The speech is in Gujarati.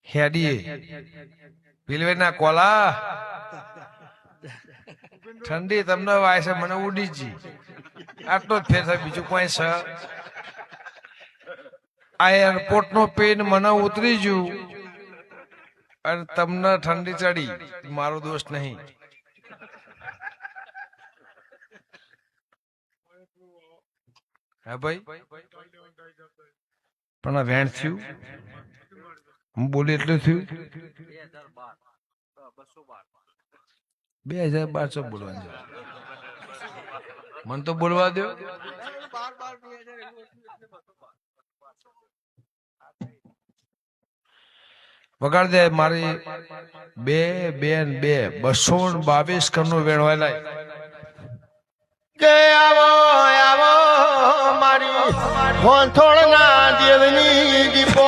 હેડીએ પીલવેના કોલા ઠંડી તમને વાય છે મને ઉડી જી આટલો જ ફેર થાય બીજું કોઈ છે આ એરપોર્ટ નો પેન મને ઉતરી ગયું અને તમને ઠંડી ચડી મારો દોષ નહીં હા ભાઈ પણ આ વેણ થયું હું બોલી એટલું થયું 2012 બોલવાનું છે મને તો બોલવા દો વગાડ દે મારી 222 કરોડ વેણવાય કે આવો આવો મારી હોંથોળના દેવની દીપો